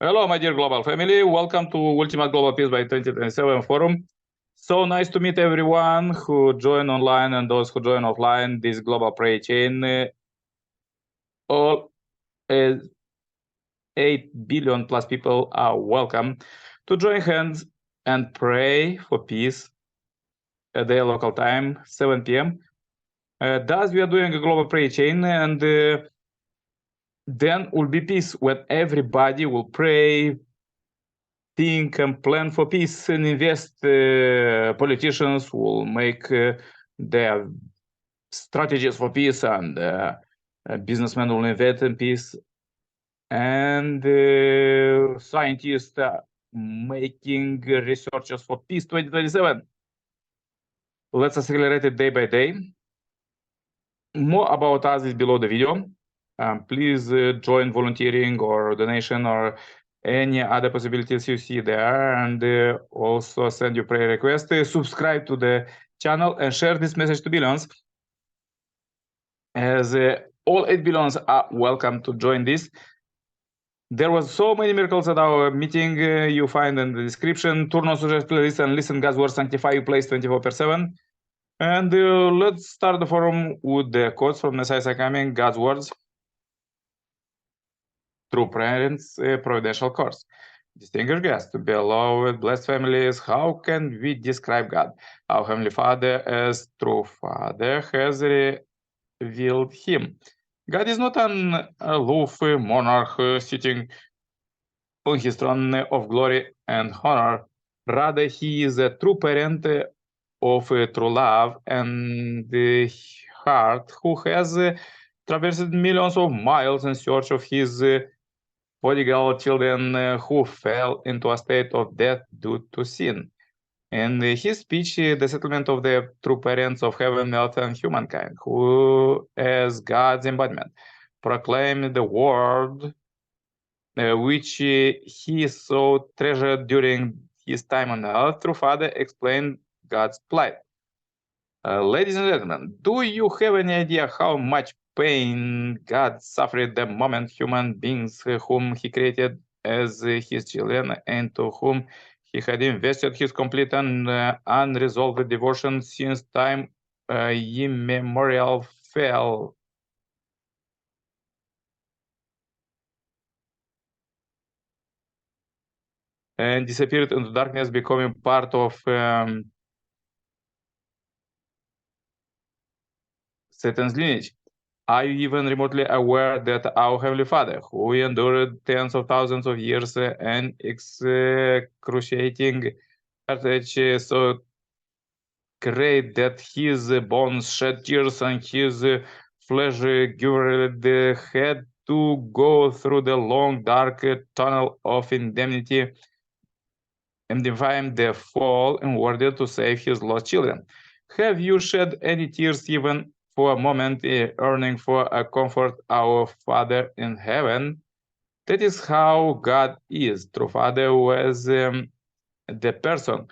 Hello, my dear global family. Welcome to Ultimate Global Peace by 2027 Forum. So nice to meet everyone who join online and those who join offline this global prayer chain. All 8 billion plus people are welcome to join hands and pray for peace at their local time, 7 p.m. Thus, we are doing a global prayer chain, and then will be peace when everybody will pray, think and plan for peace and invest. Politicians will make their strategies for peace, and businessmen will invest in peace, and scientists are making researches for peace 2027. Let's accelerate it day by day. More about us is below the video. Please join volunteering or donation or any other possibilities you see there, and also send your prayer request. Subscribe to the channel and share this message to billions, as all 8 billions are welcome to join this. There was so many miracles at our meeting. You find in the description. Turn on suggest playlist and listen God's word sanctify you place 24/7. And let's start the forum with the quotes from Messiah coming, God's words. True parents, providential course. Distinguished guests, beloved, blessed families, how can we describe God? Our Heavenly Father, as true Father, has revealed Him. God is not an aloof monarch sitting on His throne of glory and honor. Rather, He is a true parent of true love and heart, who has traversed millions of miles in search of His prodigal children who fell into a state of death due to sin. In his speech, the settlement of the true parents of heaven, earth, and humankind, who, as God's embodiment, proclaimed the word which he so treasured during his time on earth, through Father explained God's plight. Ladies and gentlemen, do you have any idea how much pain God suffered the moment human beings whom He created as His children and to whom He had invested His complete and unresolved devotion since time immemorial fell? And disappeared into darkness, becoming part of Satan's lineage. Are you even remotely aware that our Heavenly Father, who endured tens of thousands of years and excruciating heartache so great that his bones shed tears and his flesh quivered, had to go through the long dark tunnel of indemnity and define the fall in order to save his lost children? Have you shed any tears even for a moment, yearning for a comfort, our Father in heaven? That is how God is. True Father was the person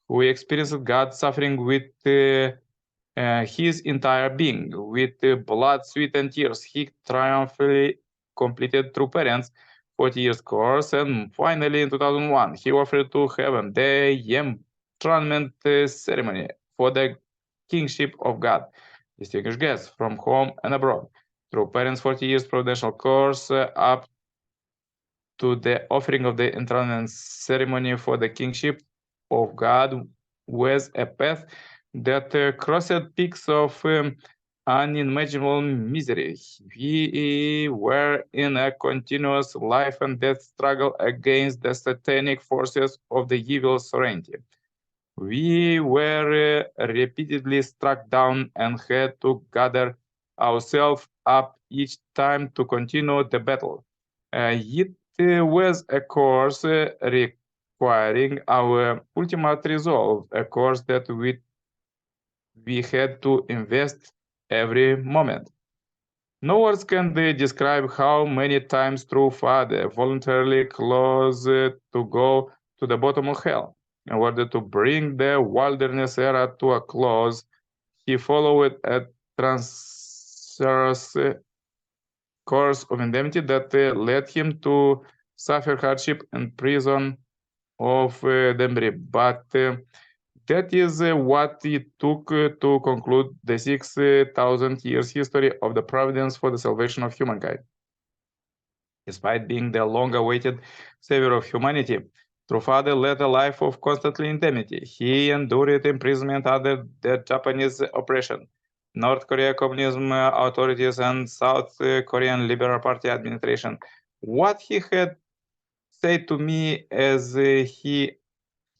who experienced God suffering with his entire being, with blood, sweat, and tears. He triumphantly completed True Parents 40 years course, and finally in 2001 he offered to heaven the enthronement ceremony for the kingship of God. Distinguished guests from home and abroad, True Parents 40 years providential course up to the offering of the enthronement ceremony for the kingship of God was a path that crossed peaks of unimaginable misery. We were in a continuous life and death struggle against the satanic forces of the evil sovereignty. We were repeatedly struck down and had to gather ourselves up each time to continue the battle. It was a course requiring our ultimate resolve, a course that we had to invest every moment. No words can describe how many times True Father voluntarily closed to go to the bottom of hell in order to bring the wilderness era to a close. He followed a transverse course of indemnity that led him to suffer hardship and prison of Dembri. But that is what it took to conclude the 6,000 years history of the providence for the salvation of humankind. Despite being the long-awaited savior of humanity, True Father led a life of constant indemnity. He endured imprisonment under the Japanese oppression, North Korea communism authorities, and South Korean Liberal Party administration. What he had said to me as he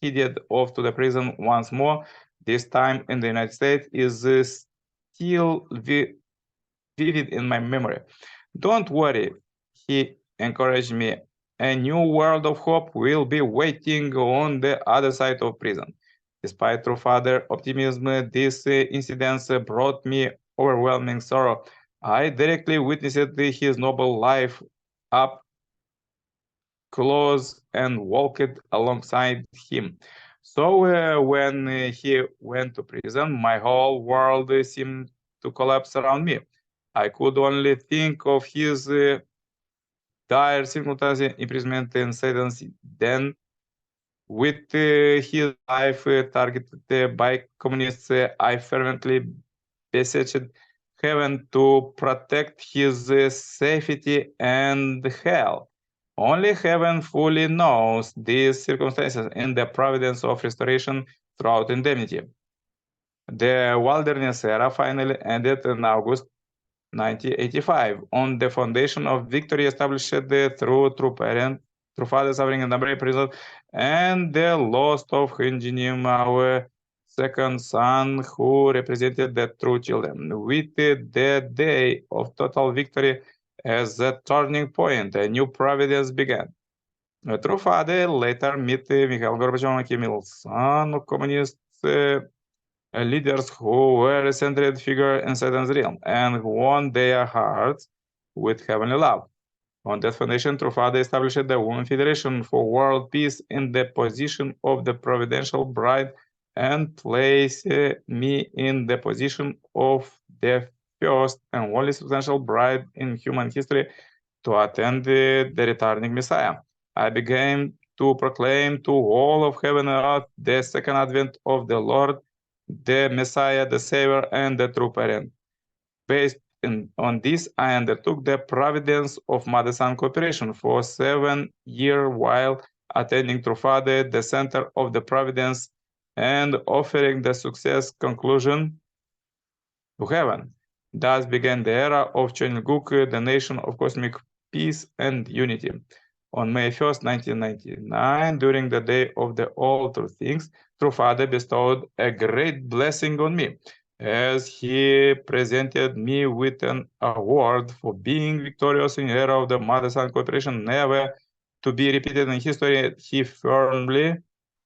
headed off to the prison once more, this time in the United States, is still vivid in my memory. Don't worry, he encouraged me. A new world of hope will be waiting on the other side of prison. Despite True Father optimism, these incidents brought me overwhelming sorrow. I directly witnessed his noble life up close and walked alongside him. So when he went to prison, my whole world seemed to collapse around me. I could only think of his dire circumstances, imprisonment, and sentence. Then, with his life targeted by communists, I fervently beseeched heaven to protect his safety and health. Only heaven fully knows these circumstances and the providence of restoration throughout indemnity. The wilderness era finally ended in August 1985 on the foundation of victory established through True Father suffering and number prison, and the loss of Hinjinim, our second son, who represented the true children. With the day of total victory as a turning point, a new providence began. True Father later met Mikhail Gorbachev and Kim Il-sung, communist leaders who were a centered figure in Satan's realm and won their hearts with heavenly love. On that foundation, True Father established the Women Federation for World Peace in the position of the providential bride and placed me in the position of the first and only substantial bride in human history to attend the returning Messiah. I began to proclaim to all of heaven and earth the second advent of the Lord, the Messiah, the Savior, and the true parent. Based on this, I undertook the providence of mother-son cooperation for 7 years while attending True Father, the center of the providence, and offering the success conclusion to heaven. Thus began the era of Cheonguk, the nation of cosmic peace and unity. On May 1st, 1999, during the Day of the All True Things, True Father bestowed a great blessing on me, as he presented me with an award for being victorious in the era of the mother-son cooperation, never to be repeated in history. He firmly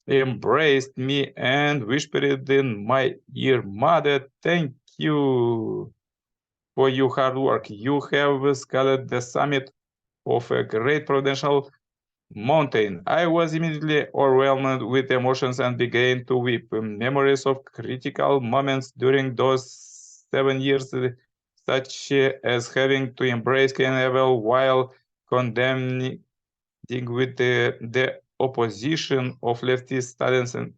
embraced me and whispered in my ear, "Mother, thank you for your hard work. You have scaled the summit of a great providential mountain." I was immediately overwhelmed with emotions and began to weep. Memories of critical moments during those 7 years, such as having to embrace Cain and Abel while condemning with the opposition of leftist students in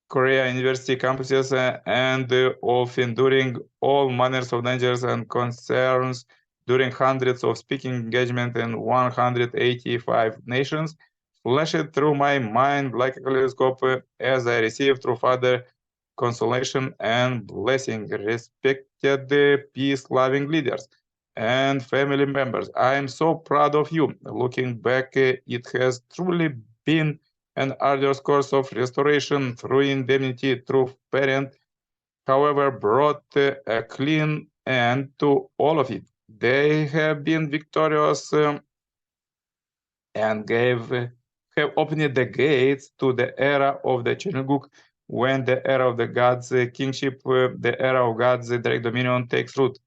Korea University campuses and of enduring all manners of dangers and concerns during hundreds of speaking engagements in 185 nations, flashed through my mind like a kaleidoscope as I received True Father consolation and blessing. Respected peace-loving leaders and family members, I am so proud of you. Looking back, it has truly been an arduous course of restoration through indemnity. True parent, however, brought a clean end to all of it. They have been victorious and have opened the gates to the era of the Cheonguk, when the era of the God's kingship, the era of God's direct dominion takes root.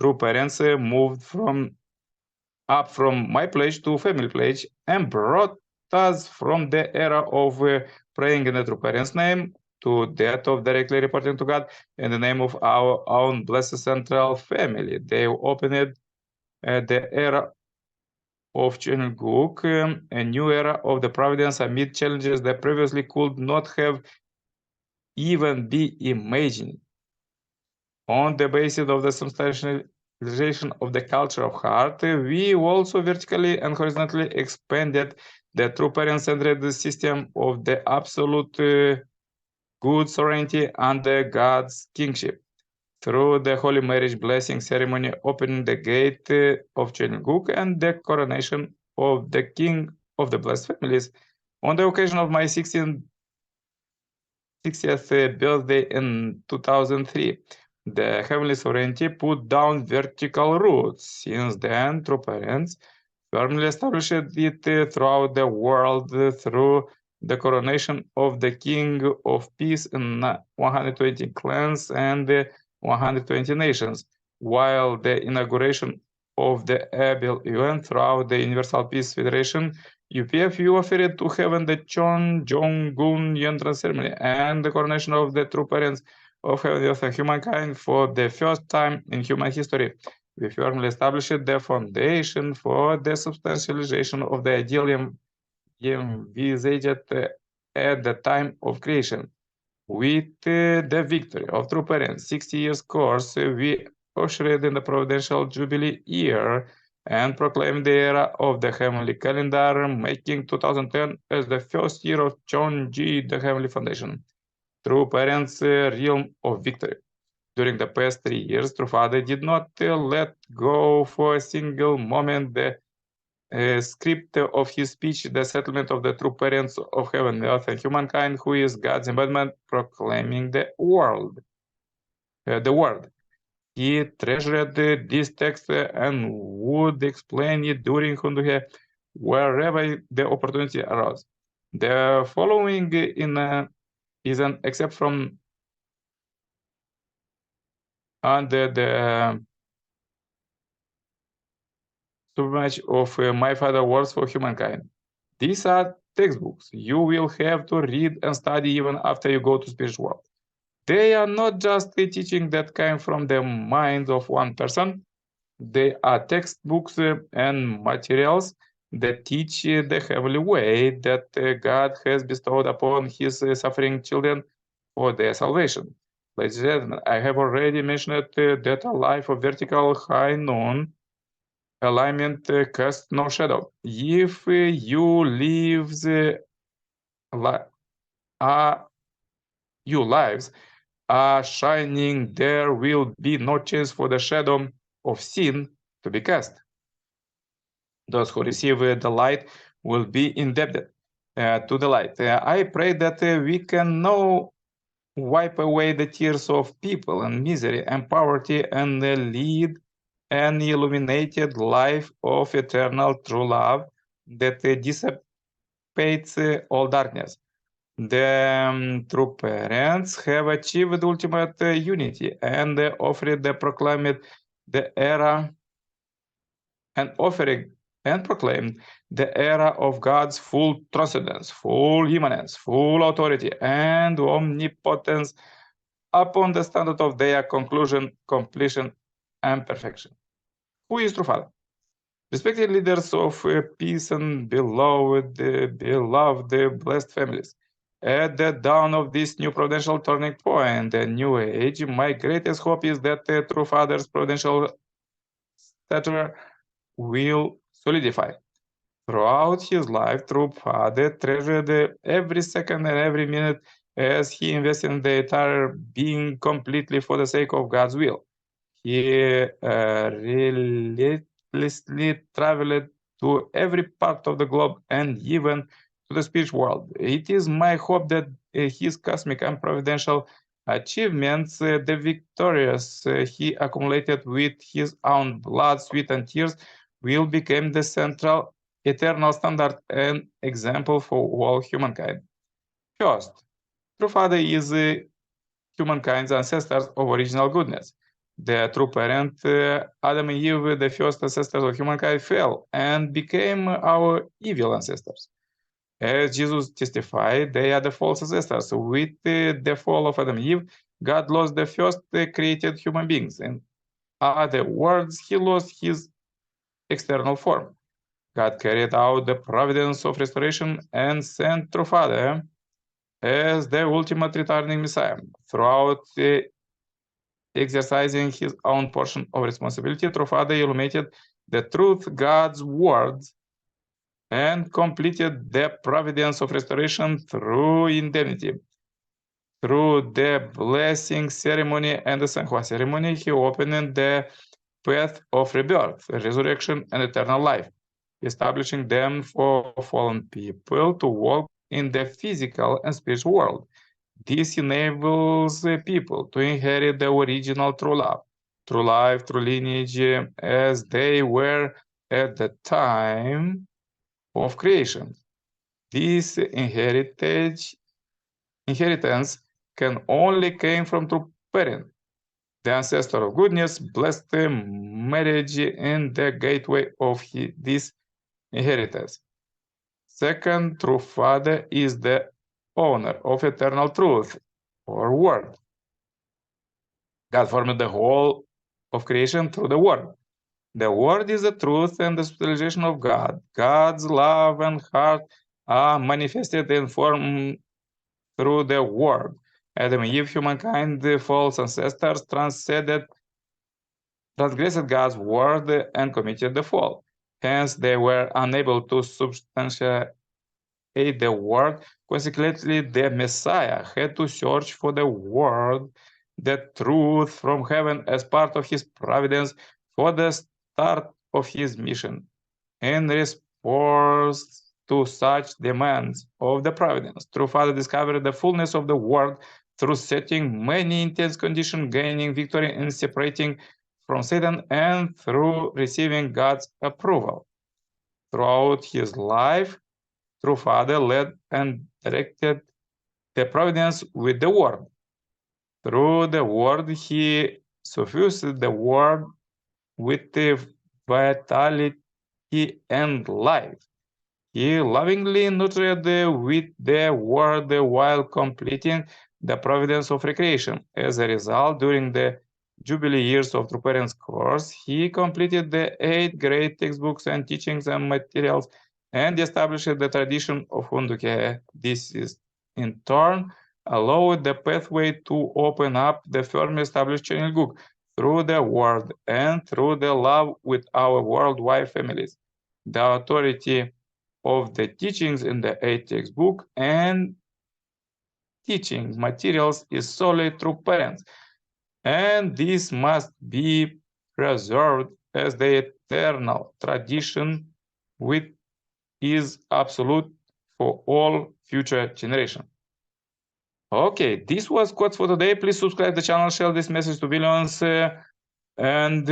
True parents moved up from my pledge to family pledge and brought us from the era of praying in the true parents' name to that of directly reporting to God in the name of our own blessed central family. They opened the era of Chunguk, a new era of the providence amid challenges that previously could not have even be imagined. On the basis of the substantialization of the culture of heart, we also vertically and horizontally expanded the true parent-centered system of the absolute good sovereignty under God's kingship. Through the Holy Marriage Blessing ceremony opening the gate of Chelmguk and the coronation of the King of the Blessed Families on the occasion of my 60th birthday in 2003. The heavenly sovereignty put down vertical roots. Since then, true parents firmly established it throughout the world through the coronation of the King of Peace in 120 clans and 120 nations, while the inauguration of the Abel event throughout the Universal Peace Federation, UPF offered to heaven the Chon Jong-gun entrance ceremony and the coronation of the true parents of heaven, earth, and humankind for the first time in human history. We firmly established the foundation for the substantialization of the ideal envisaged at the time of creation. With the victory of true parents, 60 years course, we ushered in the providential jubilee year and proclaimed the era of the heavenly calendar, making 2010 as the first year of Chonji, the heavenly foundation. True parents' realm of victory. During the past 3 years, True Father did not let go for a single moment the script of his speech, the settlement of the true parents of heaven, earth, and humankind, who is God's embodiment, proclaiming the world. He treasured this text and would explain it during Hunduhe wherever the opportunity arose. The following is an except from under the much of My Father Words for Humankind. These are textbooks you will have to read and study even after you go to spiritual world. They are not just a teaching that came from the mind of one person. They are textbooks and materials that teach the heavenly way that God has bestowed upon his suffering children for their salvation. Ladies and gentlemen, I have already mentioned that a life of vertical high noon alignment casts no shadow. If you lives your lives are shining, there will be no chance for the shadow of sin to be cast. Those who receive the light will be indebted to the light. I pray that we can now wipe away the tears of people and misery and poverty and lead an illuminated life of eternal true love that dissipates all darkness. The true parents have achieved ultimate unity and offered the proclaimed the era and offering and proclaimed the era of God's full transcendence, full immanence, full authority, and omnipotence upon the standard of their conclusion, completion, and perfection. Who is true Father? Respected leaders of peace and beloved, blessed families, at the dawn of this new providential turning point, a new age, my greatest hope is that the true Father's providential stature will solidify. Throughout his life, true Father treasured every second and every minute as he invested in the entire being completely for the sake of God's will. He relentlessly traveled to every part of the globe and even to the spiritual world. It is my hope that his cosmic and providential achievements, the victories he accumulated with his own blood, sweat, and tears, will become the central, eternal standard and example for all humankind. First, True Father is humankind's ancestors of original goodness. The true parent, Adam and Eve, the first ancestors of humankind, fell and became our evil ancestors. As Jesus testified, they are the false ancestors. With the fall of Adam and Eve, God lost the first created human beings. In other words, he lost his external form. God carried out the providence of restoration and sent true Father as the ultimate returning Messiah. Throughout exercising his own portion of responsibility, true Father illuminated the truth, God's word, and completed the providence of restoration through indemnity. Through the blessing ceremony and the Sankhwa ceremony, he opened the path of rebirth, resurrection, and eternal life, establishing them for fallen people to walk in the physical and spiritual world. This enables people to inherit the original true love, true life, true lineage, as they were at the time of creation. This inheritance can only come from true parent. The ancestor of goodness blessed the marriage in the gateway of this inheritance. Second, true Father is the owner of eternal truth, or word. God formed the whole of creation through the word. The word is the truth and the spiritualization of God. God's love and heart are manifested in form through the word. Adam and Eve, humankind, the false ancestors, transgressed God's word and committed the fall. Hence, they were unable to substantiate the word. Consequently, the Messiah had to search for the word, the truth from heaven as part of his providence for the start of his mission. In response to such demands of the providence, true Father discovered the fullness of the word through setting many intense conditions, gaining victory and separating from Satan, and through receiving God's approval. Throughout his life, true Father led and directed the providence with the word. Through the word, he suffused the world with the vitality and life. He lovingly nurtured with the word while completing the providence of recreation. As a result, during the Jubilee years of True Parents course, he completed the 8 great textbooks and teachings and materials and established the tradition of Hunduke. This is, in turn, allowed the pathway to open up the firmly established Chenilguk through the word and through the love with our worldwide families. The authority of the teachings in the 8 textbook and teaching materials is solely through parents, and this must be preserved as the eternal tradition which is absolute for all future generations. Okay, this was quotes for today. Please subscribe to the channel, share this message to billions, and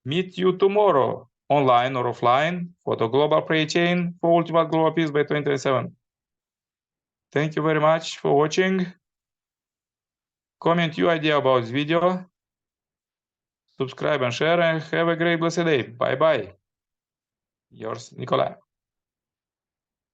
meet you tomorrow, online or offline, for the global prayer chain for ultimate global peace by 2027. Thank you very much for watching. Comment your idea about this video. Subscribe and share, and have a great blessed day. Bye bye. Yours, Nikolai.